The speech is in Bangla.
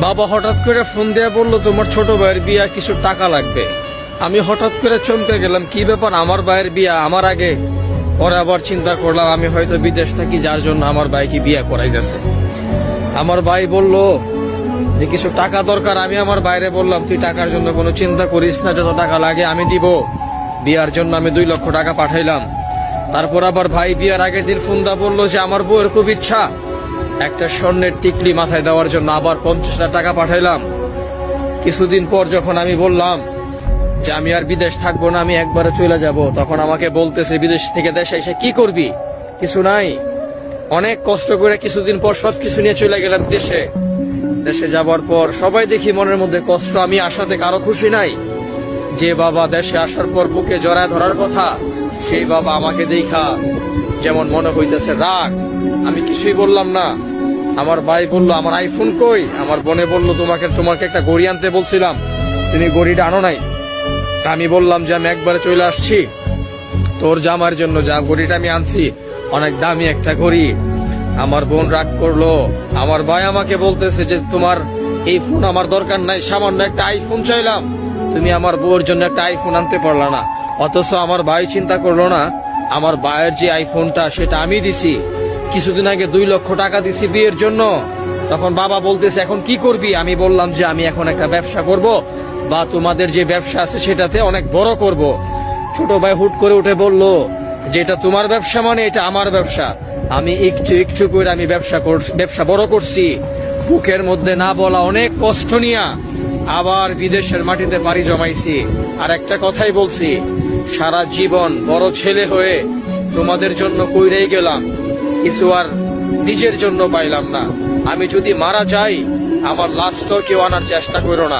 বাবা হঠাৎ করে ফোন দিয়ে বললো তোমার ছোট ভাইয়ের বিয়া, কিছু টাকা লাগবে। আমি হঠাৎ করে চমকে গেলাম, কি ব্যাপার, আমার ভাইয়ের বিয়া আমার আগে? পরে আবার চিন্তা করলাম আমি হয়তো বিদেশ থাকি, যার জন্য আমার ভাইকে বিয়া করাইতেছে। আমার ভাই বলল যে কিছু টাকা দরকার। আমি আমার বাইরে বললাম তুই টাকার জন্য কোনো চিন্তা করিস না, যত টাকা লাগে আমি দিব। বিয়ার জন্য আমি 2 লক্ষ টাকা পাঠাইলাম। তারপর আবার ভাই বিয়ার আগের দিন ফোন দা বললো যে আমার বউয়ের খুব ইচ্ছা একটা স্বর্ণের টিকলি মাথায় দেওয়ার জন্য, আবার 50,000 টাকা পাঠাইলাম। কিছুদিন পর যখন আমি বললাম যে আমি আর বিদেশ থাকবো না, আমি একবারে চলে যাব, তখন আমাকে বলতেছে বিদেশ থেকে দেশে এসে কি করবি, কিছু নাই। অনেক কষ্ট করে কিছুদিন পর সবকিছু নিয়ে চলে গেলাম দেশে। দেশে যাবার পর সবাই দেখি মনের মধ্যে কষ্ট, আমি আসাতে কারো খুশি নাই। যে বাবা দেশে আসার পর বুকে জড়ায় ধরার কথা, সেই বাবা আমাকে দেখা যেমন মনে হইতেছে রাগ। আমি কিছুই বললাম না। আমার ভাই বলল আমার আইফোন কই, আমার বোনে বলল তোমাকে একটা ঘড়ি আনতে বলছিলাম, তুমি ঘড়িটা আনো নাই। আমি বললাম যে আমি একবারে চলে আসছি তোর জামার জন্য, যা ঘড়িটা আমি আনছি অনেক দামি একটা ঘড়ি। আমার বোন রাগ করলো। আমার ভাই আমাকে বলতেছে যে তোমার এই ফোন আমার দরকার নাই, সামান্য একটা আইফোন চাইলাম, তুমি আমার বউর জন্য একটা আইফোন আনতে পারলা না। অথচ আমার ভাই চিন্তা করলো না, আমার ভাইয়ের যে আইফোনটা সেটা আমি দিছি। কিছুদিন আগে 2 লক্ষ টাকা দিছি বিয়ের জন্য। তখন বাবা বলতেছে এখন কি করবি? আমি বললাম যে আমি এখন একটা ব্যবসা করব, বা তোমাদের যে ব্যবসা আছে সেটাতে অনেক বড় করব। ছোট ভাই হুট করে উঠে বলল যে এটা তোমার ব্যবসা মানে এটা আমার ব্যবসা। আমি একটু করে আমি ব্যবসা বড় করছি। বুকের মধ্যে না বলা অনেক কষ্ট নিয়া আবার বিদেশের মাটিতে পাড়ি জমাইছি। আর একটা কথাই বলছি, সারা জীবন বড় ছেলে হয়ে তোমাদের জন্য কইরেই গেলাম, কিছু আর নিজের জন্য পাইলাম না। আমি যদি মারা যাই আমার লাশটাও কেউ আনার চেষ্টা করো না।